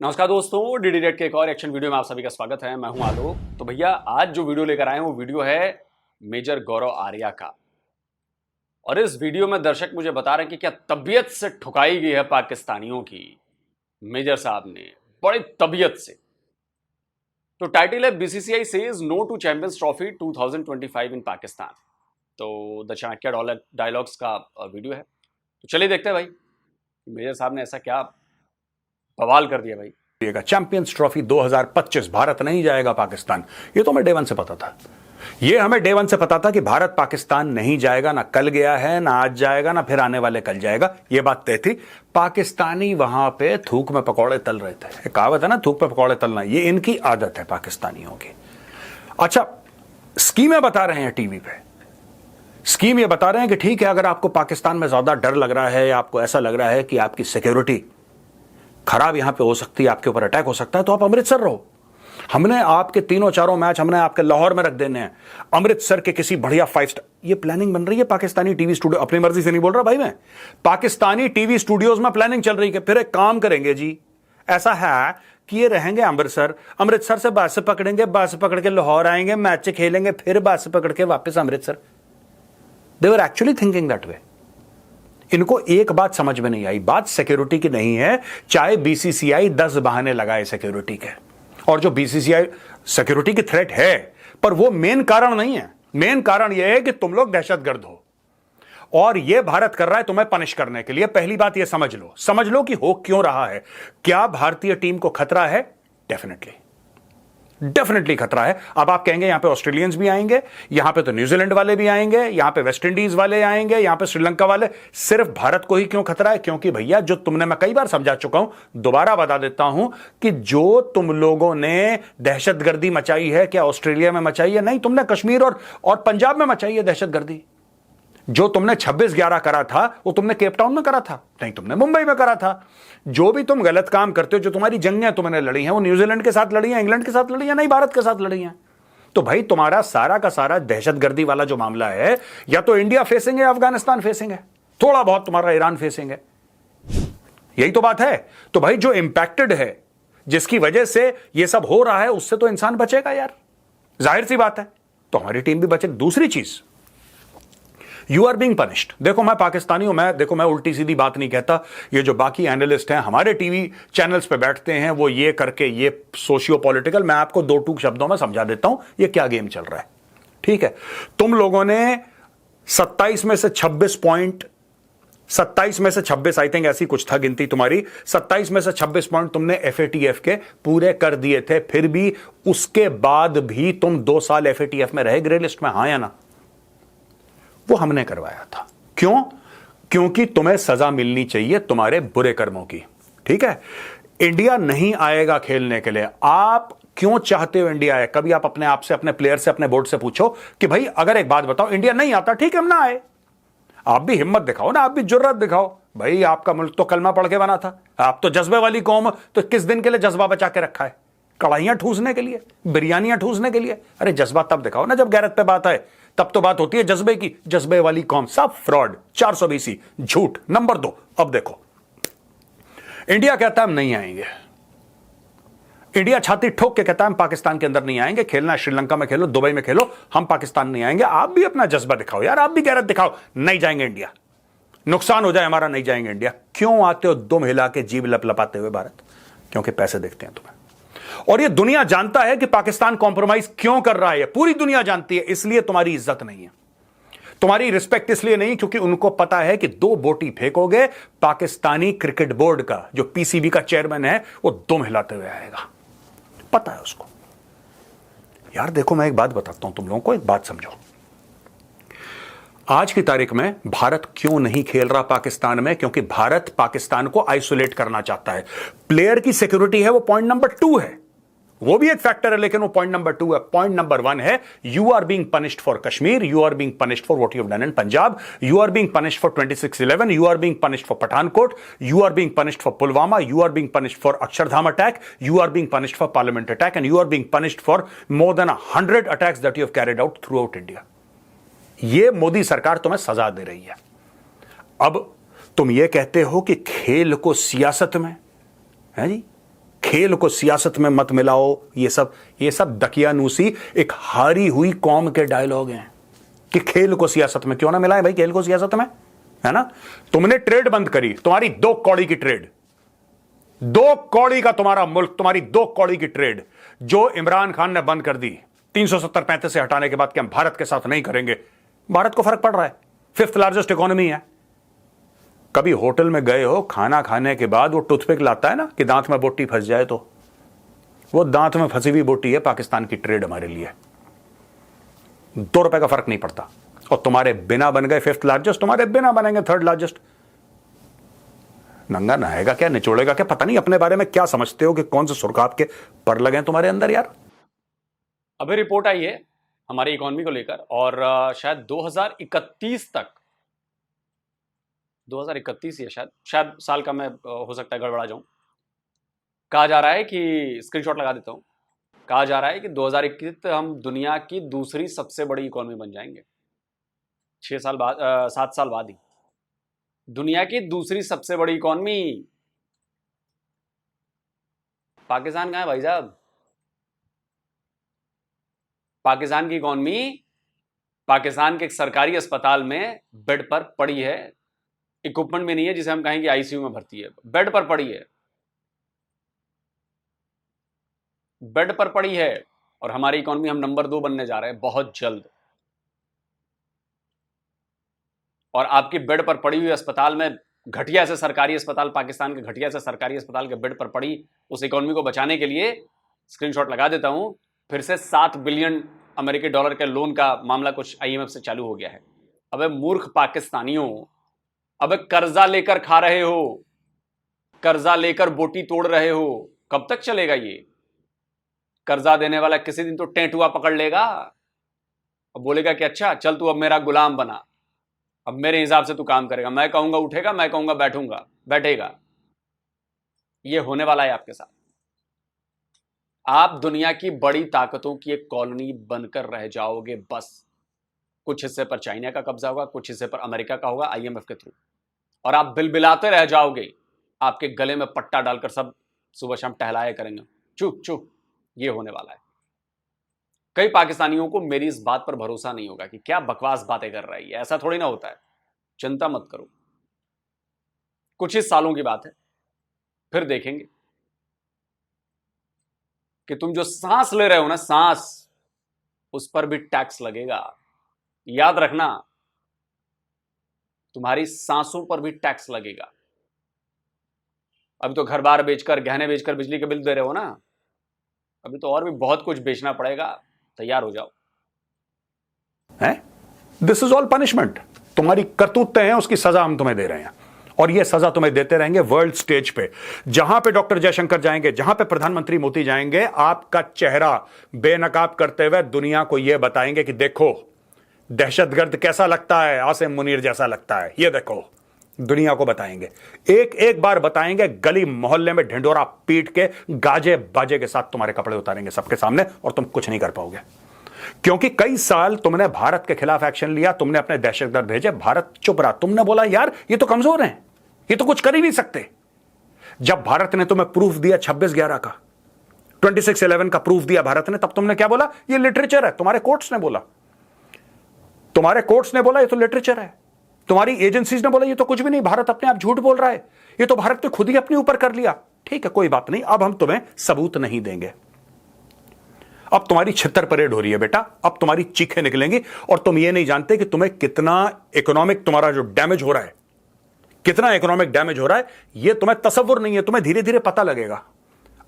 नमस्कार दोस्तों, DD red के एक और एक्शन वीडियो में आप सभी का स्वागत है। मैं हूं आलोक। तो भैया आज जो वीडियो लेकर आए हैं वो वीडियो है मेजर गौरव आर्या का। और इस वीडियो में दर्शक मुझे बता रहे हैं कि क्या तबीयत से ठुकाई गई है पाकिस्तानियों की। मेजर साहब ने बड़ी तबीयत से। तो टाइटल है BCCI says no to Champions Trophy 2025 in Pakistan. तो द चाणक्य डायलॉग्स का वीडियो है। तो चलिए देखते हैं भाई मेजर साहब ने ऐसा क्या बवाल कर दिया भाई। चैंपियंस ट्रॉफी 2025 भारत नहीं जाएगा पाकिस्तान, ये तो हमें डे वन से पता था। ये हमें डे वन से पता था कि भारत पाकिस्तान नहीं जाएगा, ना कल गया है, ना आज जाएगा, ना फिर आने वाले कल जाएगा। ये बात तय थी। पाकिस्तानी वहां पे थूक में पकौड़े तल रहे थे। कहावत है ना, थूक में पकौड़े तलना, ये इनकी आदत है पाकिस्तानियों की। अच्छा, स्कीमें बता रहे हैं टीवी पे। स्कीम ये बता रहे हैं कि ठीक है, अगर आपको पाकिस्तान में ज्यादा डर लग रहा है या आपको ऐसा लग रहा है कि आपकी सिक्योरिटी खराब यहां पे हो सकती है, आपके ऊपर अटैक हो सकता है, तो आप अमृतसर रहो। हमने आपके तीनों चारों मैच हमने आपके लाहौर में रख देने हैं, अमृतसर के किसी बढ़िया 5 स्टार। ये प्लानिंग बन रही है पाकिस्तानी टीवी स्टूडियो। अपनी मर्जी से नहीं बोल रहा भाई मैं, पाकिस्तानी टीवी स्टूडियोज में प्लानिंग चल रही है। फिर एक काम करेंगे जी, ऐसा है कि ये रहेंगे अमृतसर, अमृतसर से बस पकड़ेंगे, बस पकड़ के लाहौर आएंगे, मैच खेलेंगे, फिर बस पकड़ के वापस Amritsar. They were actually thinking that way. इनको एक बात समझ में नहीं आई, बात सिक्योरिटी की नहीं है। चाहे बीसीसीआई 10 बहाने लगाए सिक्योरिटी के, और जो बीसीसीआई सिक्योरिटी की थ्रेट है, पर वो मेन कारण नहीं है। मेन कारण यह है कि तुम लोग दहशतगर्द हो और ये भारत कर रहा है तुम्हें पनिश करने के लिए। पहली बात ये समझ लो कि हो क्यों रहा है। क्या भारतीय टीम को खतरा है? डेफिनेटली खतरा है। अब आप कहेंगे यहां पे ऑस्ट्रेलियंस भी आएंगे, यहां पे तो न्यूजीलैंड वाले भी आएंगे, यहां पे वेस्ट इंडीज वाले आएंगे, यहां पे श्रीलंका वाले। सिर्फ भारत को ही क्यों खतरा है? क्योंकि भैया जो तुमने, मैं कई बार समझा चुका हूं, दोबारा बता देता हूं कि जो तुम लोगों ने दहशतगर्दी मचाई है, क्या ऑस्ट्रेलिया में मचाई है? नहीं, तुमने कश्मीर और पंजाब में मचाई है दहशतगर्दी। जो तुमने 26/11 करा था वो तुमने केप टाउन में करा था, नहीं तुमने मुंबई में करा था। जो भी तुम गलत काम करते हो, जो तुम्हारी जंगें तुमने लड़ी हैं, वो न्यूजीलैंड के साथ लड़ी हैं, इंग्लैंड के साथ लड़ी हैं, नहीं भारत के साथ लड़ी हैं। तो भाई तुम्हारा सारा का सारा दहशतगर्दी वाला जो मामला है, या तो इंडिया फेसिंग है, अफगानिस्तान फेसिंग है, थोड़ा बहुत तुम्हारा ईरान फेसिंग है। यही तो बात है। तो भाई जो इंपैक्टेड है, जिसकी वजह से ये सब हो रहा है, उससे तो इंसान बचेगा यार, जाहिर सी बात है। तो हमारी टीम भी बचे। दूसरी चीज, यू आर बीइंग पनिश्ड। देखो मैं पाकिस्तानी हूं, मैं उल्टी सीधी बात नहीं कहता। ये जो बाकी एनालिस्ट हैं हमारे टीवी चैनल्स पे बैठते हैं, वो ये करके ये सोशियो पॉलिटिकल, मैं आपको 2 टूक शब्दों में समझा देता हूं ये क्या गेम चल रहा है। ठीक है, तुम लोगों ने 27 में से 26 पॉइंट, 27 में से 26 आई थिंक ऐसी कुछ था गिनती तुम्हारी, 27 में से 26 पॉइंट तुमने एफएटीएफ के पूरे कर दिए थे। फिर भी उसके बाद भी तुम 2 साल एफएटीएफ में रहे, ग्रे लिस्ट में, हां या ना? वो हमने करवाया था। क्यों? क्योंकि तुम्हें सजा मिलनी चाहिए तुम्हारे बुरे कर्मों की। ठीक है, इंडिया नहीं आएगा खेलने के लिए। आप क्यों चाहते हो इंडिया आए? कभी आप अपने आप से, अपने प्लेयर से, अपने बोर्ड से पूछो कि भाई अगर एक बात बताओ, इंडिया नहीं आता, ठीक है हम ना आए। आप भी हिम्मत दिखाओ ना, आप भी जुर्रत दिखाओ। भाई आपका मुल्क तो कलमा पढ़ के बना था, आप तो जज्बे वाली कौम, तो किस दिन के लिए जज्बा बचा के रखा है? कढ़ाइयां ठूसने के लिए, बिरयानियां ठूसने के लिए? अरे जज्बा तब दिखाओ ना जब गैरत पे बात आए, तब तो बात होती है जज्बे की। जज्बे वाली कौम, सब फ्रॉड, 420 झूठ। नंबर 2, अब देखो, इंडिया कहता है हम नहीं आएंगे। इंडिया छाती ठोक के कहता है हम पाकिस्तान के अंदर नहीं आएंगे, खेलना श्रीलंका में खेलो, दुबई में खेलो, हम पाकिस्तान नहीं आएंगे। आप भी अपना जज्बा दिखाओ यार, आप भी गैरत दिखाओ। नहीं जाएंगे इंडिया, नुकसान हो जाए हमारा, नहीं जाएंगे इंडिया। क्यों आते हो दुम हिला के, जीभ लपलपाते हुए भारत? क्योंकि पैसे देखते हैं तुम्हें। और ये दुनिया जानता है कि पाकिस्तान कॉम्प्रोमाइज क्यों कर रहा है, पूरी दुनिया जानती है। इसलिए तुम्हारी इज्जत नहीं है, तुम्हारी रिस्पेक्ट इसलिए नहीं क्योंकि उनको पता है कि 2 बोटी फेंकोगे, पाकिस्तानी क्रिकेट बोर्ड का जो पीसीबी का चेयरमैन है वो दुम हिलाते हुए आएगा। पता है उसको। यार देखो, मैं एक बात बताता हूं तुम लोगों को, एक बात समझो। आज की तारीख में भारत क्यों नहीं खेल रहा पाकिस्तान में? क्योंकि भारत पाकिस्तान को आइसोलेट करना चाहता है। प्लेयर की सिक्योरिटी है, वो पॉइंट नंबर 2 है, वो भी एक फैक्टर है, लेकिन वो पॉइंट नंबर 2 है। पॉइंट नंबर 1 है, you are being punished for Kashmir, you are being punished for what you have done in Punjab, you are being punished for 26/11, you are being punished for Pathankot, you are being punished for Pulwama, you are being punished for Akshardham attack, you are being punished for Parliament attack, and you are being punished for more than 100 attacks that you have carried out through out India. ये मोदी सरकार तुम्हें सजा दे रही है। अब तुम ये कहते हो कि खेल को सियासत में, है जी, खेल को सियासत में मत मिलाओ, ये सब दकियानूसी एक हारी हुई कौम के डायलॉग हैं कि खेल को सियासत में क्यों ना मिलाएं भाई, खेल को सियासत में, है ना। तुमने ट्रेड बंद करी, तुम्हारी 2 कौड़ी की ट्रेड, 2 कौड़ी का तुम्हारा मुल्क, तुम्हारी 2 कौड़ी की ट्रेड जो इमरान खान ने बंद कर दी 370-35 से हटाने के बाद कि हम भारत के साथ नहीं करेंगे। भारत को फर्क पड़ रहा है, 5th लार्जेस्ट इकोनॉमी है। कभी होटल में गए हो, खाना खाने के बाद वो टूथपिक लाता है ना कि दांत में बोटी फंस जाए, तो वो दांत में फंसी हुई बोटी है पाकिस्तान की ट्रेड हमारे लिए। 2 रुपए का फर्क नहीं पड़ता। और तुम्हारे बिना बन गए 5th लार्जेस्ट, तुम्हारे बिना बनेंगे 3rd लार्जेस्ट। नंगा नहाएगा क्या, निचोड़ेगा क्या, पता नहीं अपने बारे में क्या समझते हो कि कौन से सुर्खाब के पर लगे तुम्हारे अंदर यार। अभी रिपोर्ट आई है हमारी इकोनॉमी को लेकर, और शायद 2031 तक, 2031 ही है शायद साल का, मैं हो सकता है गड़बड़ा जाऊं। कहा जा रहा है कि, स्क्रीनशॉट लगा देता हूं, कहा जा रहा है कि 2021 तक हम दुनिया की दूसरी सबसे बड़ी इकोनॉमी बन जाएंगे। 7 साल बाद ही दुनिया की दूसरी सबसे बड़ी इकोनॉमी। पाकिस्तान कहां है भाई साहब? पाकिस्तान की इकोनॉमी पाकिस्तान के एक सरकारी अस्पताल में बेड पर पड़ी है। इक्विपमेंट में नहीं है जिसे हम कहें कि आईसीयू में भर्ती है, बेड पर पड़ी है, बेड पर पड़ी है। और हमारी इकोनॉमी, हम नंबर 2 बनने जा रहे हैं बहुत जल्द। और आपकी बेड पर पड़ी हुई अस्पताल में, घटिया से सरकारी अस्पताल, पाकिस्तान के घटिया से सरकारी अस्पताल के बेड पर पड़ी उस इकोनॉमी को बचाने के लिए, स्क्रीनशॉट लगा देता हूं, फिर से 7 बिलियन अमेरिकी डॉलर के लोन का मामला कुछ आईएमएफ से चालू हो गया है। अबे मूर्ख पाकिस्तानियों, अबे कर्जा लेकर खा रहे हो, कर्जा लेकर बोटी तोड़ रहे हो, कब तक चलेगा ये? कर्जा देने वाला किसी दिन तो टेंटुआ पकड़ लेगा और बोलेगा कि अच्छा चल तू अब मेरा गुलाम बना, अब मेरे हिसाब से तू काम करेगा, मैं कहूंगा उठेगा, मैं कहूंगा बैठेगा। ये होने वाला है आपके साथ। आप दुनिया की बड़ी ताकतों की एक कॉलोनी बनकर रह जाओगे बस। कुछ हिस्से पर चाइना का कब्जा होगा, कुछ हिस्से पर अमेरिका का होगा आईएमएफ के थ्रू, और आप बिलबिलाते रह जाओगे। आपके गले में पट्टा डालकर सब सुबह शाम टहलाया करेंगे, चुप चुप। ये होने वाला है। कई पाकिस्तानियों को मेरी इस बात पर भरोसा नहीं होगा कि क्या बकवास बातें कर रही है, ऐसा थोड़ी ना होता है। चिंता मत करो, कुछ ही सालों की बात है, फिर देखेंगे कि तुम जो सांस ले रहे हो ना, सांस, उस पर भी टैक्स लगेगा। याद रखना, तुम्हारी सांसों पर भी टैक्स लगेगा। अभी तो घर बार बेचकर, गहने बेचकर बिजली के बिल दे रहे हो ना, अभी तो और भी बहुत कुछ बेचना पड़ेगा। तैयार हो जाओ। This is all punishment. तुम्हारी करतूतें हैं, उसकी सजा हम तुम्हें दे रहे हैं, और यह सजा तुम्हें देते रहेंगे वर्ल्ड स्टेज पे। जहां पे डॉक्टर जयशंकर जाएंगे, जहां पे प्रधानमंत्री मोदी जाएंगे, आपका चेहरा बेनकाब करते हुए दुनिया को यह बताएंगे कि देखो दहशतगर्द कैसा लगता है, आसिम मुनीर जैसा लगता है, ये देखो। दुनिया को बताएंगे, एक बार बताएंगे, गली मोहल्ले में ढिंडोरा पीट के गाजे बाजे के साथ तुम्हारे कपड़े उतारेंगे सबके सामने, और तुम कुछ नहीं कर पाओगे। क्योंकि कई साल तुमने भारत के खिलाफ एक्शन लिया, तुमने अपने दहशतगर्द भेजे, भारत चुप रहा। तुमने बोला यार ये तो कमजोर हैं, ये तो कुछ कर ही नहीं सकते। जब भारत ने तुम्हें प्रूफ दिया 26/11 का, 26/11 का प्रूफ दिया भारत ने, तब तुमने क्या बोला? ये लिटरेचर है। तुम्हारे कोर्ट्स ने बोला, तुम्हारे कोर्ट्स ने बोला ये तो लिटरेचर है। तुम्हारी एजेंसीज ने बोला ये तो कुछ भी नहीं, भारत अपने आप झूठ बोल रहा है, ये तो भारत ने खुद ही अपने ऊपर कर लिया। ठीक है, कोई बात नहीं, अब हम तुम्हें सबूत नहीं देंगे। अब तुम्हारी छितर परेड हो रही है बेटा, अब तुम्हारी चीखें निकलेंगी, और तुम ये नहीं जानते कि तुम्हें कितना इकोनॉमिक, तुम्हारा जो डैमेज हो रहा है, कितना इकोनॉमिक डैमेज हो रहा है, यह तुम्हें तसव्वुर नहीं है। तुम्हें धीरे धीरे पता लगेगा।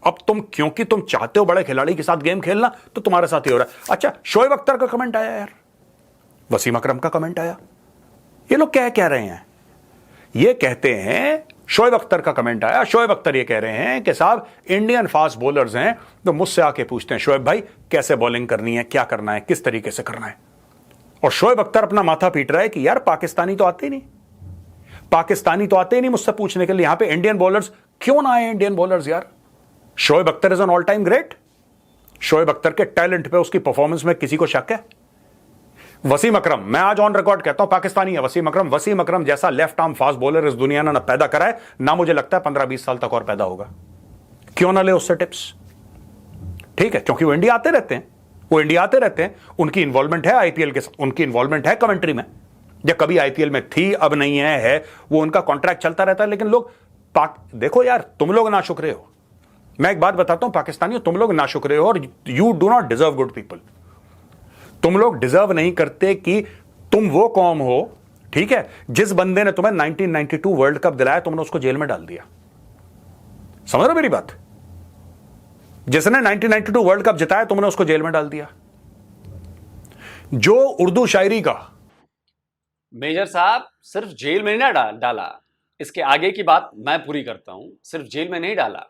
अब तुम, क्योंकि तुम चाहते हो बड़े खिलाड़ी के साथ गेम खेलना, तो तुम्हारे साथ ही हो रहा है। अच्छा, शोएब अख्तर का कमेंट आया यार, वसीम अकरम का कमेंट आया। ये लोग क्या कह रहे हैं? ये कहते हैं, शोएब अख्तर का कमेंट आया, शोएब अख्तर ये कह रहे हैं कि साहब इंडियन फास्ट बॉलर्स हैं, तो मुझसे आके पूछते हैं शोएब भाई कैसे बॉलिंग करनी है, क्या करना है, किस तरीके से करना है। और शोएब अख्तर अपना माथा पीट रहा है कि यार पाकिस्तानी तो आते ही नहीं, पाकिस्तानी तो आते ही नहीं मुझसे पूछने के लिए, यहां पे इंडियन बॉलर्स क्यों ना आए? इंडियन बॉलर्स यार, Shoaib Akhtar is an all time great. Shoaib Akhtar के टैलेंट पे, उसकी परफॉर्मेंस में किसी को शक है? वसीम अकरम, मैं आज ऑन रिकॉर्ड कहता हूं पाकिस्तानी है वसीम अकरम। वसीम अकरम जैसा लेफ्ट आर्म फास्ट बॉलर इस दुनिया ने ना पैदा करा है, ना मुझे लगता है 15-20 साल तक और पैदा होगा। क्यों ना ले उससे टिप्स? ठीक है, क्योंकि वो इंडिया आते रहते हैं, उनकी इन्वॉल्वमेंट है आईपीएल के साथ, उनकी इन्वॉल्वमेंट है कमेंट्री में, या कभी आईपीएल में थी, अब नहीं है, वो उनका कॉन्ट्रैक्ट चलता रहता है। लेकिन लोग देखो यार, तुम लोग नाशुक्रे हो। मैं एक बात बताता हूं पाकिस्तानियों, तुम लोग नाशुक्रे हो, और you do not deserve good people. तुम लोग डिजर्व नहीं करते कि तुम वो कौम हो, ठीक है, जिस बंदे ने तुम्हें 1992 वर्ल्ड कप दिलाया, तुमने उसको जेल में डाल दिया। समझ रहे हो मेरी बात? जिसने 1992 वर्ल्ड कप जिताया, तुमने उसको जेल में डाल दिया। जो उर्दू शायरी का मेजर साहब सिर्फ जेल में नहीं डाला, इसके आगे की बात मैं पूरी करता हूं। सिर्फ जेल में नहीं डाला,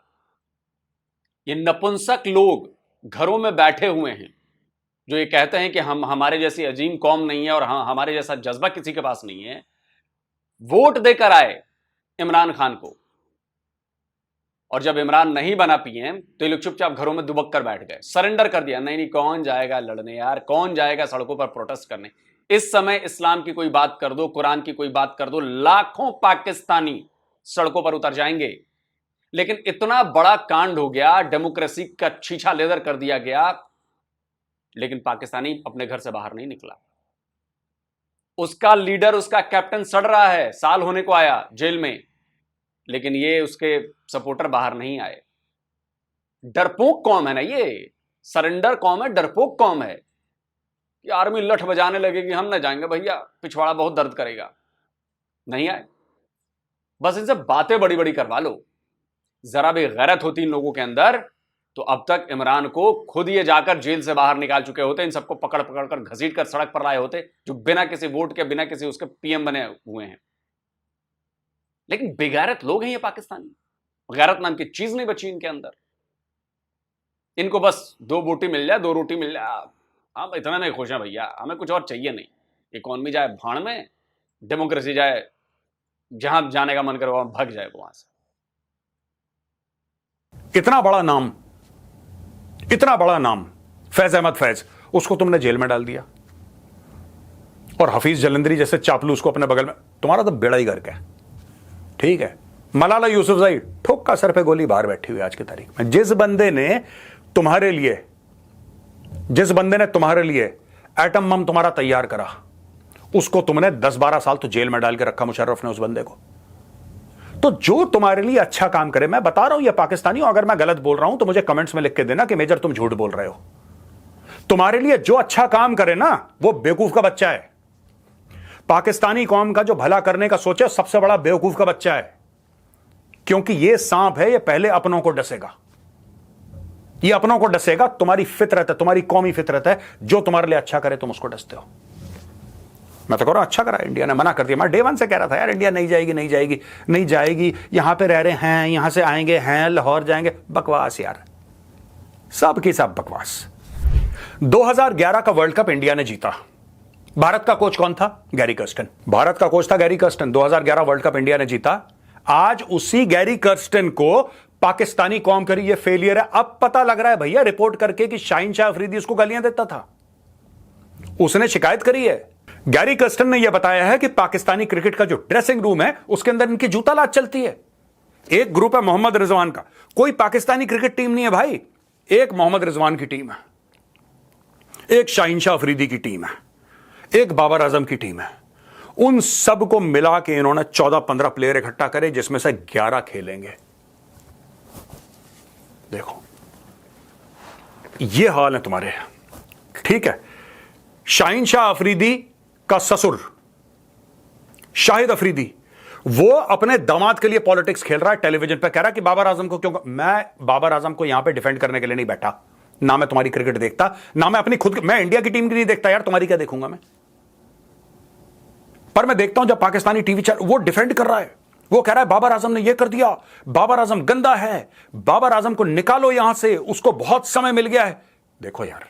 ये नपुंसक लोग घरों में बैठे हुए हैं जो ये कहते हैं कि हमारे जैसी अजीम कौम नहीं है और हमारे जैसा जज्बा किसी के पास नहीं है, वोट देकर आए इमरान खान को, और जब इमरान नहीं बना पीएम तो ये लोग चुपचाप घरों में दुबक कर बैठ गए, सरेंडर कर दिया। नहीं कौन जाएगा लड़ने यार, कौन जाएगा सड़कों पर प्रोटेस्ट करने। इस समय इस्लाम की कोई बात कर दो, कुरान की कोई बात कर दो, लाखों पाकिस्तानी सड़कों पर उतर जाएंगे। लेकिन इतना बड़ा कांड हो गया, डेमोक्रेसी का छीछा लेदर कर दिया गया, लेकिन पाकिस्तानी अपने घर से बाहर नहीं निकला। उसका लीडर, उसका कैप्टन सड़ रहा है, साल होने को आया जेल में, लेकिन ये उसके सपोर्टर बाहर नहीं आए। डरपोक कौम है ना ये, सरेंडर कौम है, डरपोक कौम है कि आर्मी लठ बजाने लगेगी, हम ना जाएंगे भैया, पिछवाड़ा बहुत दर्द करेगा, नहीं आए। बस इनसे बातें बड़ी बड़ी करवा लो। जरा भी गैरत होती इन लोगों के अंदर तो अब तक इमरान को खुद ये जाकर जेल से बाहर निकाल चुके होते, इन सबको पकड़ पकड़ कर घसीट कर सड़क पर लाए होते, जो बिना किसी वोट के, बिना किसी उसके पीएम बने हुए हैं। लेकिन बेगैरत लोग हैं ये पाकिस्तानी, गैरत नाम की चीज नहीं बची इनके अंदर। इनको बस 2 बोटी मिल जाए, 2 रोटी मिल जाए, हम इतना नहीं खुश हैं भैया, हमें कुछ और चाहिए नहीं। इकोनॉमी जाए भाड़ में, डेमोक्रेसी जाए जहां जाने का मन करे वहां भाग जाए वहां से। इतना बड़ा नाम फैज अहमद फैज, उसको तुमने जेल में डाल दिया, और हफीज जलंधरी जैसे चापलूस को अपने बगल में। तुम्हारा तो बेड़ा ही गर्क है, ठीक है। मलाला यूसुफजई ठोक का सर पे गोली बाहर बैठी हुई आज की तारीख में। जिस बंदे ने तुम्हारे लिए एटम बम तुम्हारा तैयार करा, उसको तुमने 10-12 साल तो जेल में डाल के रखा, मुशर्रफ ने उस बंदे को। तो जो तुम्हारे लिए अच्छा काम करे, मैं बता रहा हूं ये पाकिस्तानियों, अगर मैं गलत बोल रहा हूं तो मुझे कमेंट्स में लिख के देना कि मेजर तुम झूठ बोल रहे हो। तुम्हारे लिए जो अच्छा काम करे ना, वो बेवकूफ का बच्चा है। पाकिस्तानी कौम का जो भला करने का सोचे, सबसे बड़ा बेवकूफ का बच्चा है। क्योंकि ये सांप है, ये पहले अपनों को डसेगा, ये अपनों को डसेगा। तुम्हारी फितरत है, तुम्हारी कौमी फितरत है, जो तुम्हारे लिए अच्छा करे तुम उसको डसते हो। मैं तो कह रहा हूं अच्छा करा इंडिया ने, मना कर दिया। मैं डे 1 से कह रहा था यार इंडिया नहीं जाएगी, यहां पे रह रहे हैं, यहां से आएंगे हैं, लाहौर जाएंगे। बकवास यार, सब की सब बकवास। 2011 का वर्ल्ड कप इंडिया ने जीता। भारत का कोच कौन था? Gary Kirsten. भारत का कोच था Gary Kirsten. 2011 world cup India ने जीता। आज उसी गैरी कर्स्टन को पाकिस्तानी कौम करी ये फेलियर है। अब पता लग रहा है भैया रिपोर्ट करके कि शाहीन शाह अफरीदी उसको गालियां देता था, उसने शिकायत करी है। गैरी कर्स्टन ने यह बताया है कि पाकिस्तानी क्रिकेट का जो ड्रेसिंग रूम है उसके अंदर इनकी जूता लात चलती है। एक ग्रुप है मोहम्मद रिजवान का, कोई पाकिस्तानी क्रिकेट टीम नहीं है भाई, एक मोहम्मद रिजवान की टीम है, एक शाहीन शाह अफरीदी की टीम है, एक बाबर आजम की टीम है। उन सब को मिला के इन्होंने 14-15 प्लेयर इकट्ठा करे, जिसमें से 11 खेलेंगे। देखो ये हाल है तुम्हारे, ठीक है। शाहीन शाह अफरीदी का ससुर शाहिद अफरीदी, वो अपने दामाद के लिए पॉलिटिक्स खेल रहा है, टेलीविजन पे कह रहा है कि बाबर आजम को क्यों। मैं बाबर आजम को यहां पे डिफेंड करने के लिए नहीं बैठा, ना मैं तुम्हारी क्रिकेट देखता, ना मैं अपनी खुद, मैं इंडिया की टीम की नहीं देखता यार, तुम्हारी क्या देखूंगा मैं। पर मैं देखता हूं जब पाकिस्तानी टीवी चैनल वो डिफेंड कर रहा है, वो कह रहा है बाबर आजम ने ये कर दिया, बाबर आजम गंदा है, बाबर आजम को निकालो यहां से, उसको बहुत समय मिल गया है। देखो यार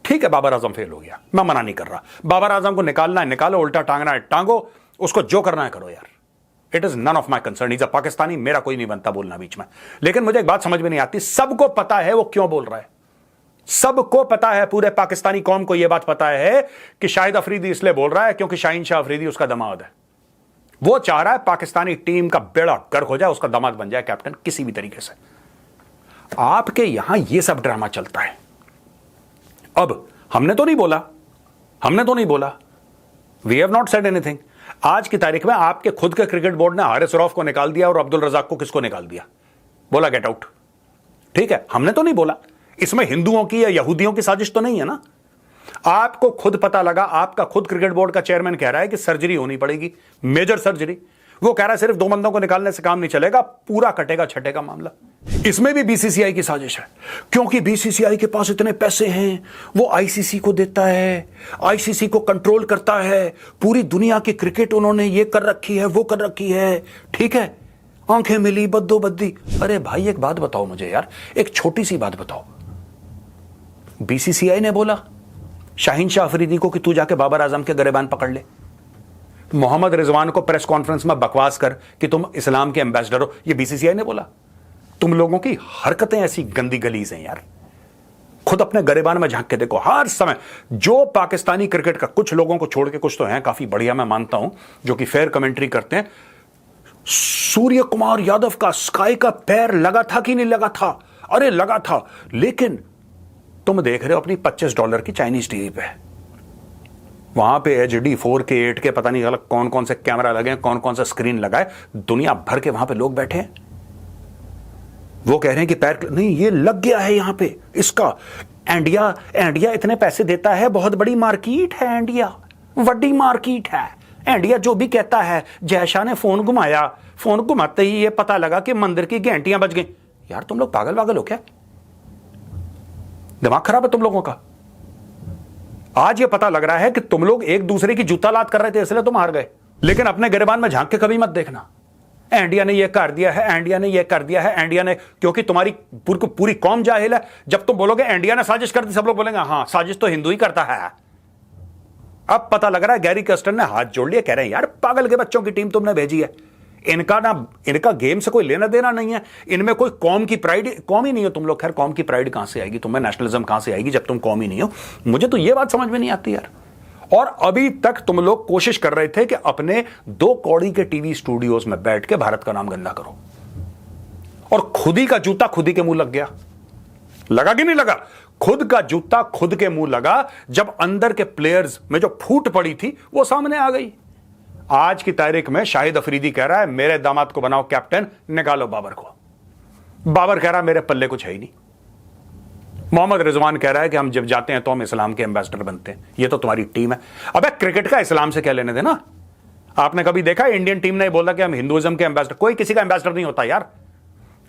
ठीक है, बाबर आजम फेल हो गया, मैं मना नहीं कर रहा, बाबर आजम को निकालना है निकालो, उल्टा टांगना है टांगो, उसको जो करना है करो यार, it is none of my concern. Is a Pakistani, मेरा कोई नहीं बनता बोलना बीच में। लेकिन मुझे एक बात समझ में नहीं आती, सबको पता है वो क्यों बोल रहा है, सबको पता है, पूरे पाकिस्तानी कौम को यह बात पता है कि शाहिद अफरीदी इसलिए बोल रहा है क्योंकि शाहीन शाह अफरीदी उसका दामाद है। वो चाह रहा है पाकिस्तानी टीम का बेड़ा गर्क हो जाए, उसका दामाद बन जाए कैप्टन किसी भी तरीके से। आपके यहां ये सब ड्रामा चलता है। अब हमने तो नहीं बोला, we have not said anything. आज की तारीख में आपके खुद के क्रिकेट बोर्ड ने हारिस रऊफ को निकाल दिया और अब्दुल रजाक को किसको निकाल दिया? बोला गेट आउट। ठीक है, हमने तो नहीं बोला। इसमें हिंदुओं की या यहूदियों की साजिश तो नहीं है ना। आपको खुद पता लगा, आपका खुद क्रिकेट बोर्ड का चेयरमैन कह रहा है कि सर्जरी होनी पड़ेगी, मेजर सर्जरी। वो कह रहा है सिर्फ 2 बंदों को निकालने से काम नहीं चलेगा, पूरा कटेगा छटेगा मामला। इसमें भी बीसीसीआई की साजिश है, क्योंकि बीसीसीआई के पास इतने पैसे हैं, वो आईसीसी को देता है, आईसीसी को कंट्रोल करता है, पूरी दुनिया की क्रिकेट उन्होंने ये कर रखी है, वो कर रखी है। ठीक है, आंखें मिली बद्दोबद्दी। अरे भाई एक बात बताओ मुझे यार, एक छोटी सी बात बताओ। बीसीसीआई ने बोला शाहीन शाह अफरीदी को कि तू जाके बाबर आजम के गरेबान पकड़ ले, मोहम्मद रिजवान को प्रेस कॉन्फ्रेंस में बकवास कर कि तुम इस्लाम के एम्बेसडर हो, ये बीसीसीआई ने बोला। तुम लोगों की हरकतें ऐसी गंदी गलीज हैं यार। खुद अपने गरेबान में झांक के देखो हर समय। जो पाकिस्तानी क्रिकेट का, कुछ लोगों को छोड़ के कुछ तो हैं काफी बढ़िया, मैं मानता हूं, जो कि फेयर कमेंट्री करते हैं। सूर्य कुमार यादव का स्काई का पैर लगा था कि नहीं लगा था? अरे लगा था, लेकिन तुम देख रहे हो अपनी $25 की चाइनीज टीवी पे, वहां पे HD 4K 8K पता नहीं अलग कौन कौन से कैमरा लगे, कौन कौन सा स्क्रीन लगा है, दुनिया भर के वहां पे लोग बैठे हैं। वो कह रहे हैं कि पैर नहीं, ये लग गया है यहां पे इसका। इंडिया इतने पैसे देता है, बहुत बड़ी मार्केट है इंडिया, बड़ी मार्केट है इंडिया। जो भी कहता है, जयशाह ने फोन घुमाया, फोन घुमाते ही ये पता लगा कि मंदिर की घंटियां बज गई। यार तुम लोग पागल हो क्या? दिमाग खराब है तुम लोगों का। आज ये पता लग रहा है कि तुम लोग एक दूसरे की जूता लात कर रहे थे, इसलिए तुम हार गए। लेकिन अपने गिरबान में झांक के कभी मत देखना इंडिया ने ये कर दिया है, इंडिया ने ये कर दिया है, इंडिया ने, क्योंकि तुम्हारी पूरी कौम जाहिल है। जब तुम बोलोगे इंडिया ने साजिश कर दी, सब लोग बोलेंगे हाँ साजिश तो हिंदू ही करता है। अब पता लग रहा है गैरी कस्टन ने हाथ जोड़ लिया, कह रहे हैं यार पागल के बच्चों की टीम तुमने भेजी है, इनका गेम से कोई लेना देना नहीं है, इनमें कोई कौम की प्राइड, कौम ही नहीं हो तुम लोग। खैर कौम की प्राइड कहां से आएगी तुम्हें, नेशनलिज्म कहां से आएगी जब तुम कौम ही नहीं हो? मुझे तो यह बात समझ में नहीं आती यार। और अभी तक तुम लोग कोशिश कर रहे थे कि अपने 2 कौड़ी के टीवी स्टूडियोज में बैठ के भारत का नाम गंदा करो, और खुद ही का जूता खुद ही के मुंह लग गया। लगा कि नहीं लगा? खुद का जूता खुद के मुंह लगा जब अंदर के प्लेयर्स में जो फूट पड़ी थी वो सामने आ गई। आज की तारीख में शाहिद अफरीदी कह रहा है मेरे दामाद को बनाओ कैप्टन, निकालो बाबर को। बाबर कह रहा है मेरे पल्ले कुछ है ही नहीं। मोहम्मद रिजवान कह रहा है कि हम जब जाते हैं तो हम इस्लाम के एम्बेसडर बनते हैं। ये तो तुम्हारी टीम है। अबे क्रिकेट का इस्लाम से क्या लेने देना? आपने कभी देखा इंडियन टीम ने बोला कि हम हिंदुइज्म के एम्बेसडर? कोई किसी का एम्बेसडर नहीं होता यार।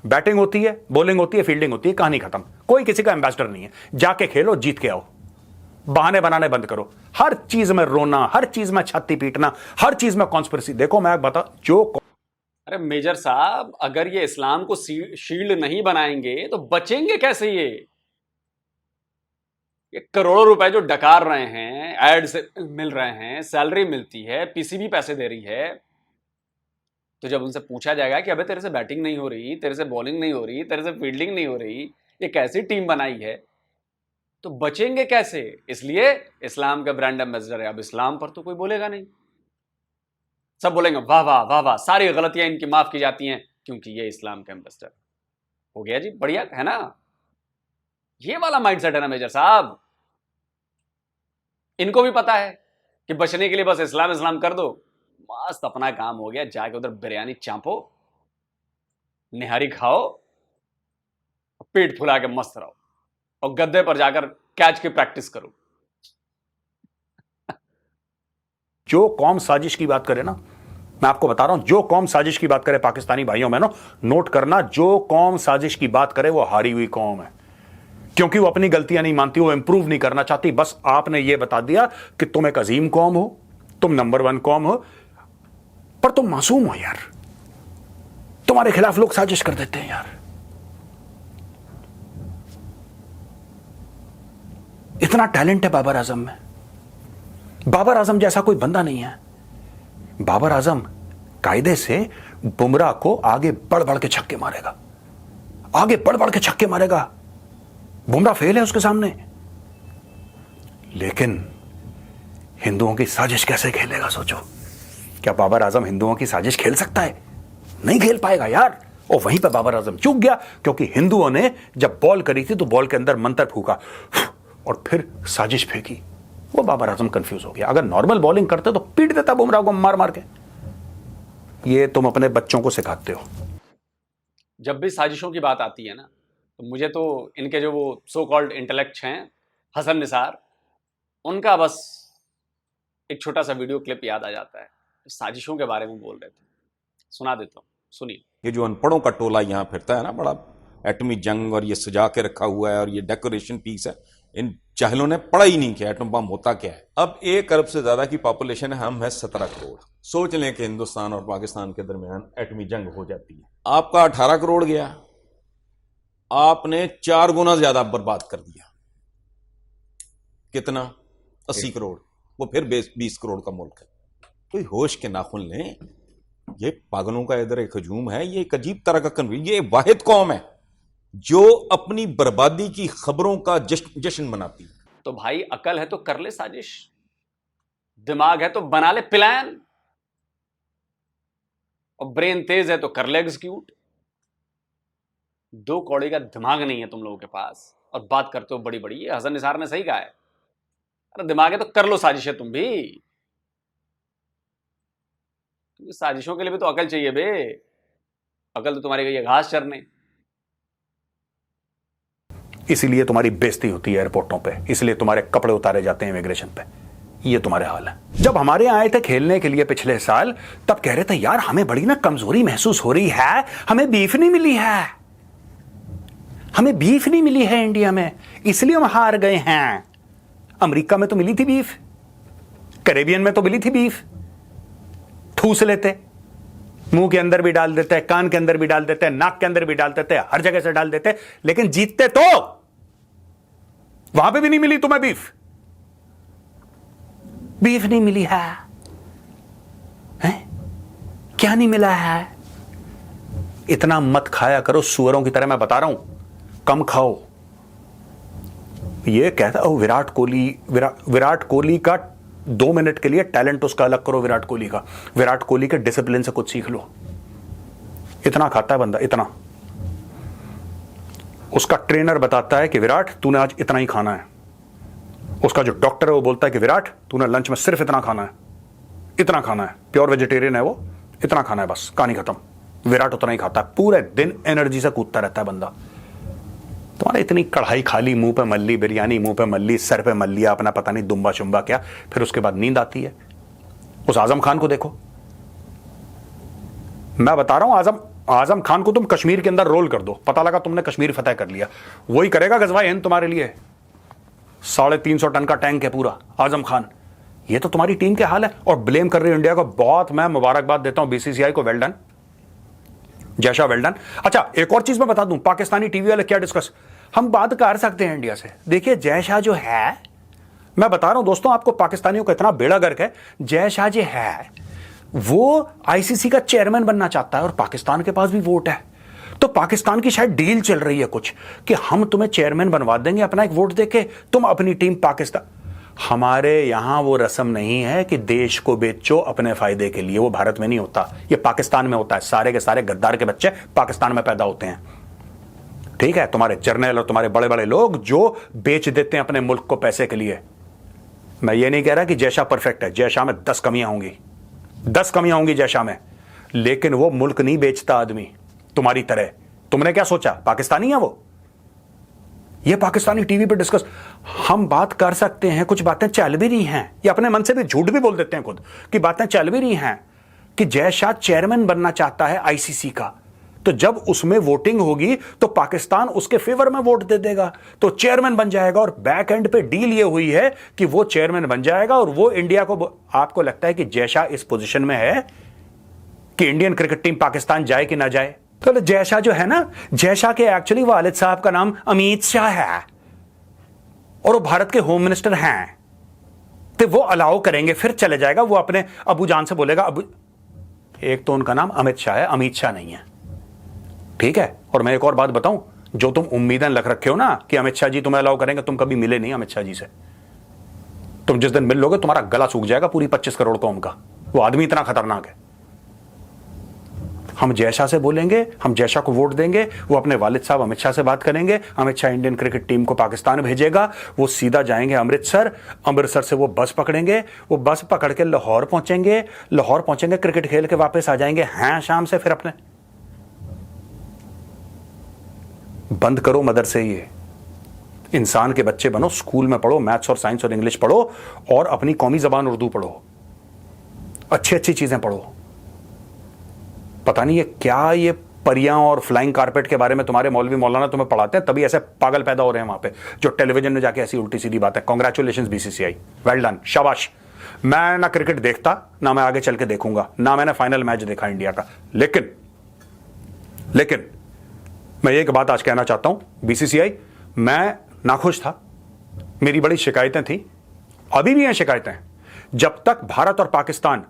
बैटिंग होती है, बॉलिंग होती है, फील्डिंग होती है, कहानी खत्म। कोई किसी का एम्बेसडर नहीं है। जाके खेलो, जीत के आओ, बहाने बनाने बंद करो। हर चीज में रोना, हर चीज में छाती पीटना, हर चीज में कॉन्स्पिरेसी। देखो मैं बता जो, अरे मेजर साहब, अगर ये इस्लाम को शील्ड नहीं बनाएंगे तो बचेंगे कैसे? ये करोड़ों रुपए जो डकार रहे हैं, एड से मिल रहे हैं, सैलरी मिलती है, पीसीबी पैसे दे रही है, तो जब उनसे पूछा जाएगा कि अबे तेरे से बैटिंग नहीं हो रही, तेरे से बॉलिंग नहीं हो रही, तेरे से फील्डिंग नहीं हो रही, ये कैसी टीम बनाई है, तो बचेंगे कैसे? इसलिए इस्लाम का ब्रांड एम्बेसडर है। अब इस्लाम पर तो कोई बोलेगा नहीं, सब बोलेंगे वाह वाह वाह वाह, सारी गलतियां इनकी माफ की जाती हैं क्योंकि ये इस्लाम का एम्बेसडर हो गया। जी बढ़िया है ना? ये वाला माइंडसेट है ना मेजर साहब। इनको भी पता है कि बचने के लिए बस इस्लाम इस्लाम कर दो, मस्त अपना काम हो गया। जाके उधर बिरयानी चांपो, निहारी खाओ, पेट फुला के मस्त रहो, और गद्दे पर जाकर कैच की प्रैक्टिस करो। जो कौम साजिश की बात करे ना, मैं आपको बता रहा हूं, जो कौम साजिश की बात करे पाकिस्तानी भाइयों में ना, नोट करना, जो कौम साजिश की बात करे वो हारी हुई कौम है, क्योंकि वो अपनी गलतियां नहीं मानती, वो इंप्रूव नहीं करना चाहती। बस आपने ये बता दिया कि तुम एक अजीम कौम हो, तुम नंबर 1 कौम हो, पर तुम मासूम हो यार। तुम्हारे खिलाफ लोग साजिश कर देते हैं यार। इतना टैलेंट है बाबर आजम में। बाबर आजम जैसा कोई बंदा नहीं है। बाबर आजम कायदे से बुमराह को आगे बढ़ बढ़ के छक्के मारेगा, आगे बढ़ बढ़ के छक्के मारेगा। बुमराह फेल है उसके सामने। लेकिन हिंदुओं की साजिश कैसे खेलेगा? सोचो, क्या बाबर आजम हिंदुओं की साजिश खेल सकता है? नहीं खेल पाएगा यार। और वहीं पर बाबर आजम चूक गया, क्योंकि हिंदुओं ने जब बॉल करी थी तो बॉल के अंदर मंत्र फूका और फिर साजिश फेंकी। वो बाबर आजम कंफ्यूज हो गया। अगर नॉर्मल बॉलिंग करते तो पीट देता बुमराह को मार मार के। ये तुम अपने बच्चों को सिखाते हो। जब भी साजिशों की बात आती है ना, तो मुझे तो इनके जो वो सो कॉल्ड इंटेलेक्ट हैं, हसन निसार, उनका बस एक छोटा सा वीडियो क्लिप याद आ जाता है। साजिशों के बारे में बोल रहे थे, सुना देता हूँ, सुनिए। ये जो अनपढ़ों का टोला यहाँ फिरता है ना, बड़ा एटमी जंग और ये सजा के रखा हुआ है और ये डेकोरेशन पीस है, इन चाहलों ने पढ़ा ही नहीं कि एटम बम होता क्या है। अब 1 अरब से ज्यादा की पॉपुलेशन है, हम है 17 करोड़। सोच लें कि हिंदुस्तान और पाकिस्तान के दरमियान एटमी जंग हो जाती है, आपका 18 करोड़ गया, आपने 4 गुना ज्यादा बर्बाद कर दिया। कितना? 80 करोड़। वो फिर 20 करोड़ का मुल्क है। कोई होश के नाखून लें। ये पागलों का इधर एक हजूम है, ये एक अजीब तरह का कन्फ्यूजन। ये वाहिद कौम है जो अपनी बर्बादी की खबरों का जश्न मनाती है। तो भाई अकल है तो कर ले साजिश, दिमाग है तो बना ले प्लान, और ब्रेन तेज है तो कर ले एग्जीक्यूट। 2 कौड़ी का दिमाग नहीं है तुम लोगों के पास और बात करते हो बड़ी बड़ी। ये हसन निसार ने सही कहा है, अरे दिमाग है तो कर लो साजिशें तुम भी। साजिशों के लिए भी तो अकल चाहिए बे। अकल तो तुम्हारी गई है घास चरने। इसीलिए तुम्हारी बेइज्जती होती है एयरपोर्टों पे, इसलिए तुम्हारे कपड़े उतारे जाते हैं इमिग्रेशन पे। ये तुम्हारे हाल है। जब हमारे यहाँ आए थे खेलने के लिए पिछले साल, तब कह रहे थे यार हमें बड़ी ना कमजोरी महसूस हो रही है, हमें बीफ नहीं मिली है, हमें बीफ नहीं मिली है इंडिया में, इसलिए हम हार गए हैं। अमेरिका में तो मिली थी बीफ, कैरेबियन में तो मिली थी बीफ। ठूस लेते, मुंह के अंदर भी डाल देते, कान के अंदर भी डाल देते, नाक के अंदर भी डाल देते, हर जगह से डाल देते, लेकिन जीतते तो वहां पे भी नहीं मिली तुम्हें बीफ। बीफ नहीं मिली है, क्या नहीं मिला है? इतना मत खाया करो सुअरों की तरह, मैं बता रहा हूं, कम खाओ। ये कहता हूं विराट कोहली का 2 मिनट के लिए टैलेंट उसका अलग करो। विराट कोहली का, विराट कोहली के डिसिप्लिन से कुछ सीख लो। इतना खाता है बंदा, इतना। उसका ट्रेनर बताता है कि विराट तूने आज इतना ही खाना है, उसका जो डॉक्टर है वो बोलता है कि विराट तूने लंच में सिर्फ इतना खाना है, इतना खाना है। प्योर वेजिटेरियन है वो, इतना खाना है बस, कहानी खत्म। विराट उतना ही खाता है, पूरे दिन एनर्जी से कूदता रहता है बंदा। तुम्हारे इतनी कढ़ाई खाली, मुंह पे मल्ली, बिरयानी मुंह पे मल्ली, सर पे मल्लिया अपना पता नहीं दुम्बा चुम्बा क्या, फिर उसके बाद नींद आती है। उस आजम खान को देखो, मैं बता रहा हूं, आजम खान को तुम कश्मीर के अंदर रोल कर दो, पता लगा तुमने कश्मीर फतेह कर लिया, वही करेगा गजवा हिंद तुम्हारे लिए। 350 टन का टैंक है पूरा आजम खान। ये तो तुम्हारी टीम के हाल है, और ब्लेम कर रही है इंडिया को। बहुत मैं मुबारकबाद देता हूं बीसीसीआई को, वेल डन जैसा, वेल डन। अच्छा एक और चीज मैं बता दूं, पाकिस्तानी टीवी वाले क्या डिस्कस, हम बात कर सकते हैं इंडिया से। देखिए जय शाह जो है, मैं बता रहा हूं दोस्तों आपको, पाकिस्तानियों का इतना बेड़ा गर्क है। जय शाह जो है वो आईसीसी का चेयरमैन बनना चाहता है, और पाकिस्तान के पास भी वोट है। तो पाकिस्तान की शायद डील चल रही है कुछ, कि हम तुम्हें चेयरमैन बनवा देंगे अपना एक वोट देके, तुम अपनी टीम पाकिस्तान। हमारे यहां वो रस्म नहीं है कि देश को बेचो अपने फायदे के लिए, वो भारत में नहीं होता, ये पाकिस्तान में होता है। सारे के सारे गद्दार के बच्चे पाकिस्तान में पैदा होते हैं, ठीक है। तुम्हारे जर्नल और तुम्हारे बड़े बड़े लोग जो बेच देते हैं अपने मुल्क को पैसे के लिए। मैं ये नहीं कह रहा कि जय शाह परफेक्ट है, जय शाह में 10 कमियां होंगी, 10 कमियां होंगी जय शाह में, लेकिन वो मुल्क नहीं बेचता आदमी तुम्हारी तरह। तुमने क्या सोचा पाकिस्तानी है वो? ये पाकिस्तानी टीवी पे डिस्कस, हम बात कर सकते हैं, कुछ बातें चल भी रही हैं, ये अपने मन से भी झूठ भी बोल देते हैं खुद कि बातें चल भी रही हैं कि जय शाह चेयरमैन बनना चाहता है आईसीसी का। तो जब उसमें वोटिंग होगी तो पाकिस्तान उसके फेवर में वोट दे देगा, तो चेयरमैन बन जाएगा। और बैक एंड पे डील ये हुई है कि वो चेयरमैन बन जाएगा, और वो इंडिया को, आपको लगता है कि जय शाह इस पोजीशन में है कि इंडियन क्रिकेट टीम पाकिस्तान जाए कि ना जाए? तो जय शाह जो है ना, जय शाह के एक्चुअली वालिद साहब का नाम अमित शाह है, और वो भारत के होम मिनिस्टर हैं। तो वो अलाउ करेंगे, फिर चले जाएगा, वो अपने अबू जान से बोलेगा अबू, एक तो उनका नाम अमित शाह है, अमित शाह नहीं है, ठीक है। और मैं एक और बात बताऊं, जो तुम उम्मीदें लग रखे हो ना कि अमित शाह जी तुम्हें अलाउ करेंगे, तुम कभी मिले नहीं अमित शाह जी से। तुम जिस दिन मिल लोगे तुम्हारा गला सूख जाएगा पूरी 25 करोड़ कौम का। वो आदमी इतना खतरनाक है। हम जयशाह से बोलेंगे, हम जयशाह को वोट देंगे, वो अपने वालिद साहब अमित शाह से बात करेंगे, Amit Shah Indian cricket team को पाकिस्तान भेजेगा, वो सीधा जाएंगे अमृतसर, अमृतसर से वो बस पकड़ेंगे, वो बस पकड़ के लाहौर पहुंचेंगे, लाहौर पहुंचेंगे, क्रिकेट खेल के वापस आ जाएंगे हैं शाम से। फिर अपने बंद करो मदरसे, ये इंसान के बच्चे बनो, स्कूल में पढ़ो, मैथ्स और साइंस और इंग्लिश पढ़ो, और अपनी कौमी जबान उर्दू पढ़ो, अच्छी अच्छी चीजें पढ़ो। पता नहीं ये क्या, ये परियां और फ्लाइंग कारपेट के बारे में तुम्हारे मौलवी मौलाना तुम्हें पढ़ाते हैं, तभी ऐसे पागल पैदा हो रहे हैं वहां पे, जो टेलीविजन में जाके ऐसी उल्टी सीधी बात है। कांग्रेचुलेशंस बीसीसीआई, वेल डन, शाबाश। मैं ना क्रिकेट देखता, ना मैं आगे चल के देखूंगा, ना मैंने फाइनल मैच देखा इंडिया का, लेकिन मैं एक बात आज कहना चाहता हूं, बीसीसीआई, मैं नाखुश था, मेरी बड़ी शिकायतें थी, अभी भी हैं शिकायतें। जब तक भारत और पाकिस्तान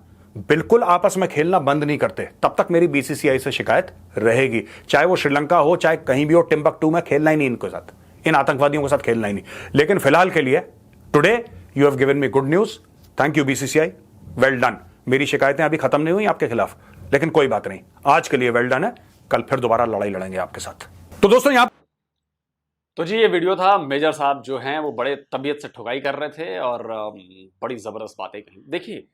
बिल्कुल आपस में खेलना बंद नहीं करते, तब तक मेरी बीसीसीआई से शिकायत रहेगी, चाहे वो श्रीलंका हो, चाहे कहीं भी हो, टिम्बकटू में खेलना ही नहीं इनके साथ, इन आतंकवादियों के साथ खेलना ही नहीं। लेकिन फिलहाल के लिए today you have given me good news, thank you BCCI, well done. मेरी शिकायतें अभी खत्म नहीं हुई आपके खिलाफ, लेकिन कोई बात नहीं, आज के लिए वेल डन है, कल फिर दोबारा लड़ाई लड़ेंगे आपके साथ। तो दोस्तों यहां तो जी ये वीडियो था, मेजर साहब जो हैं वो बड़े तबीयत से ठुकाई कर रहे थे और बड़ी जबरदस्त बातें कही। देखिए,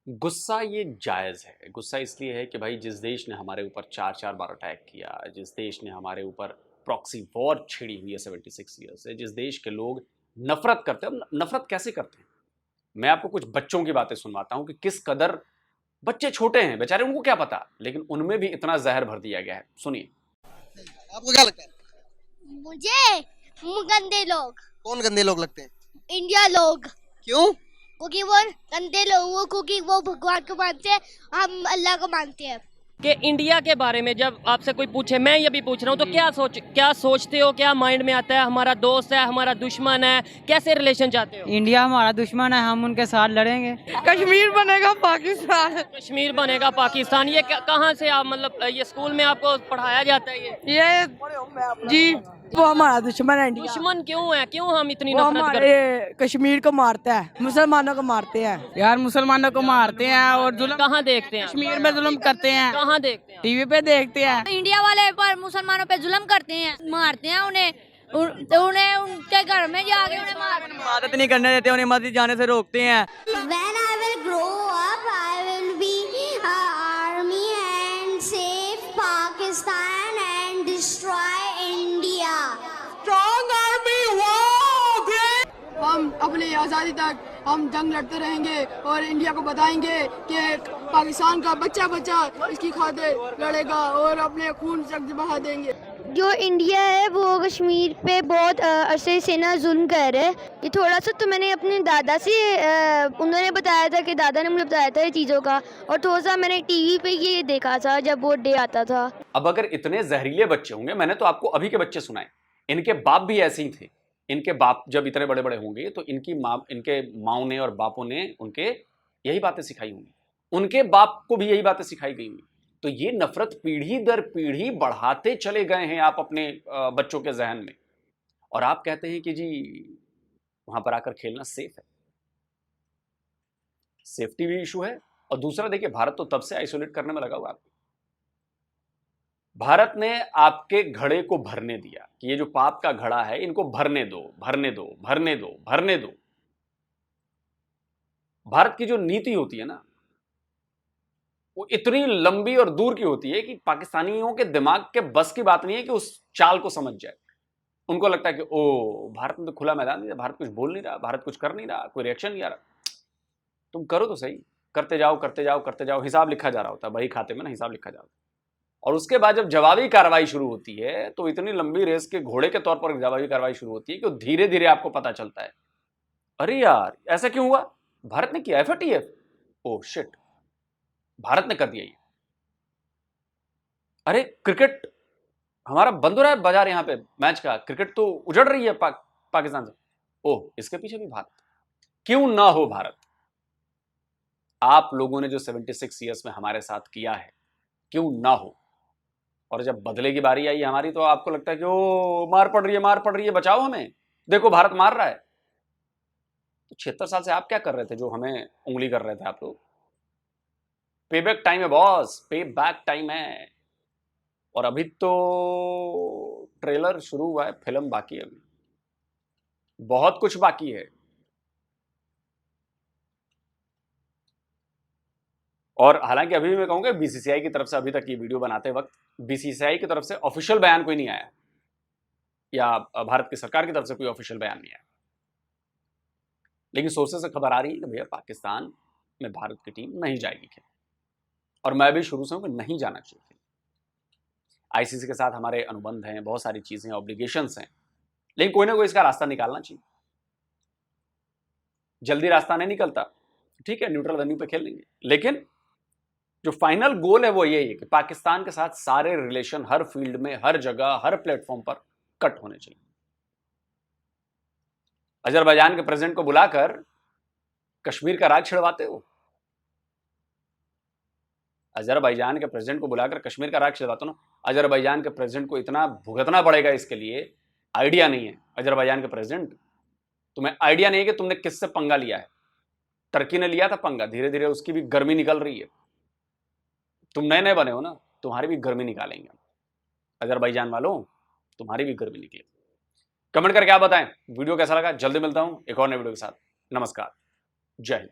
गुस्सा ये जायज़ है। गुस्सा इसलिए है कि भाई जिस देश ने हमारे ऊपर 4-4 बार अटैक किया, जिस देश ने हमारे ऊपर प्रॉक्सी वॉर छिड़ी हुई है 76 ईयर्स से, जिस देश के लोग नफरत करते हैं, नफरत कैसे करते हैं, मैं आपको कुछ बच्चों की बातें सुनवाता हूं कि किस कदर बच्चे छोटे हैं बेचारे, उनको क्या पता, लेकिन उनमें भी इतना जहर भर दिया गया है। सुनिए। आपको क्या लगता है? मुझे गंदे लोग। कौन गंदे लोग लगते हैं? इंडिया लोग। क्यों? क्योंकि वो गंदे लोग, क्योंकि वो भगवान को मानते हैं, हम अल्लाह को मानते हैं। कि इंडिया के बारे में जब आपसे कोई पूछे, मैं ये भी पूछ रहा हूँ, तो क्या सोचते हो, क्या माइंड में आता है? हमारा दोस्त है, हमारा दुश्मन है, कैसे रिलेशन चाहते हो? इंडिया हमारा दुश्मन है, हम उनके साथ लड़ेंगे। कश्मीर बनेगा पाकिस्तान, कश्मीर बनेगा पाकिस्तान, ये कहाँ से आप, मतलब ये स्कूल में आपको पढ़ाया जाता है? ये जी, वो हमारा दुश्मन है इंडिया। दुश्मन क्यों है? क्यों हम इतनी वो नफरत करते हैं? हमारे कश्मीर को मारता है, मुसलमानों को मारते हैं यार, मुसलमानों को मारते हैं और जुल्म कहाँ देखते हैं? कश्मीर में जुल्म करते हैं, कहाँ देखते हैं? टीवी पे देखते हैं। इंडिया वाले पर मुसलमानों पे जुल्म करते हैं, मारते हैं उन्हें उनके घर में जाके उन्हें मारते हैं। मदद नहीं करने देते, उन्हें मस्जिद जाने से रोकते हैं। When I will grow up, I will be army and save Pakistan and destroy India. हम अपनी आज़ादी तक हम जंग लड़ते रहेंगे और इंडिया को बताएंगे कि पाकिस्तान का बच्चा बच्चा इसकी खातिर लड़ेगा और अपने खून से बहा देंगे। जो इंडिया है वो कश्मीर पे बहुत अरसे से ना जुल्म कर रहा है। ये थोड़ा सा तो मैंने अपने दादा से उन्होंने बताया था कि दादा ने मुझे बताया था ये चीज़ों का, और थोड़ा सा मैंने टीवी पे ये देखा था जब वो डे आता था। अब अगर इतने जहरीले बच्चे होंगे, मैंने तो आपको अभी के बच्चे सुनाए, इनके बाप भी ऐसे ही थे। इनके बाप जब इतने बड़े बड़े होंगे तो इनके माओ ने और बापों ने उनके यही बातें सिखाई होंगी, उनके बाप को भी यही बातें सिखाई गई होंगी। तो ये नफरत पीढ़ी दर पीढ़ी बढ़ाते चले गए हैं आप अपने बच्चों के जहन में, और आप कहते हैं कि जी वहां पर आकर खेलना सेफ है। सेफ्टी भी इशू है, और दूसरा देखिए, भारत तो तब से आइसोलेट करने में लगा हुआ है। भारत ने आपके घड़े को भरने दिया कि ये जो पाप का घड़ा है इनको भरने दो, भरने दो, भरने दो, भरने दो। भारत की जो नीति होती है ना, वो इतनी लंबी और दूर की होती है कि पाकिस्तानियों के दिमाग के बस की बात नहीं है कि उस चाल को समझ जाए। उनको लगता है कि ओ, भारत में तो खुला मैदान नहीं, भारत कुछ बोल नहीं रहा, भारत कुछ कर नहीं रहा, कोई रिएक्शन नहीं आ रहा। तुम करो तो सही, करते जाओ करते जाओ करते जाओ, हिसाब लिखा जा रहा होता है, बही खाते में ना हिसाब लिखा जा रहा होता है। और उसके बाद जब जवाबी कार्रवाई शुरू होती है तो इतनी लंबी रेस के घोड़े के तौर पर जवाबी कार्रवाई शुरू होती है कि धीरे धीरे आपको पता चलता है, अरे यार ऐसा क्यों हुआ, भारत ने किया FATF, ओ शिट, भारत ने कर दिया ये। अरे क्रिकेट हमारा बंद हो रहा है बाजार, यहां पे मैच का क्रिकेट तो उजड़ रही है पाकिस्तान से, ओह इसके पीछे भी भारत। क्यों ना हो भारत? आप लोगों ने जो 76 ईयर्स में हमारे साथ किया है, क्यों ना हो? और जब बदले की बारी आई हमारी, तो आपको लगता है कि ओ मार पड़ रही है, मार पड़ रही है, बचाओ हमें, देखो भारत मार रहा है। तो 76 साल से आप क्या कर रहे थे जो हमें उंगली कर रहे थे आप लोग? पे बैक टाइम है बॉस, पे बैक टाइम है। और अभी तो ट्रेलर शुरू हुआ है, फिल्म बाकी है, अभी बहुत कुछ बाकी है। और हालांकि अभी मैं कहूंगा बीसीसीआई की तरफ से अभी तक ये वीडियो बनाते वक्त बीसीसीआई की तरफ से ऑफिशियल बयान कोई नहीं आया, या भारत की सरकार की तरफ से कोई ऑफिशियल बयान नहीं आया, लेकिन सोर्सेस से खबर आ रही है कि भैया पाकिस्तान में भारत की टीम नहीं जाएगी खेल, और मैं भी शुरू से हूं कि नहीं जाना चाहिए खेल। आईसीसी के साथ हमारे अनुबंध हैं, बहुत सारी चीजें, ऑब्लिगेशंस हैं, लेकिन कोई ना कोई इसका रास्ता निकालना चाहिए। जल्दी रास्ता नहीं निकलता, ठीक है, न्यूट्रल वेन्यू पे खेल लेंगे, लेकिन जो फाइनल गोल है वो यही है कि पाकिस्तान के साथ सारे रिलेशन हर फील्ड में, हर जगह, हर प्लेटफॉर्म पर कट होने चाहिए। अजरबैजान के प्रेसिडेंट को बुलाकर कश्मीर का राग छिड़वाते हो, अजरबैजान के प्रेसिडेंट को बुलाकर कश्मीर का राग छिड़वाते हो ना। अजरबैजान के प्रेसिडेंट को इतना भुगतना पड़ेगा इसके लिए, आइडिया नहीं है। अजरबैजान के प्रेसिडेंट, तुम्हें आइडिया नहीं है कि तुमने किससे पंगा लिया है। टर्की ने लिया था पंगा, धीरे धीरे उसकी भी गर्मी निकल रही है। तुम नए नए बने हो ना, तुम्हारी भी गर्मी निकालेंगे अजरबैजान वालों, तुम्हारी भी गर्मी निकलेगी। कमेंट करके आप बताएं वीडियो कैसा लगा। जल्दी मिलता हूं एक और नए वीडियो के साथ। नमस्कार, जय हिंद।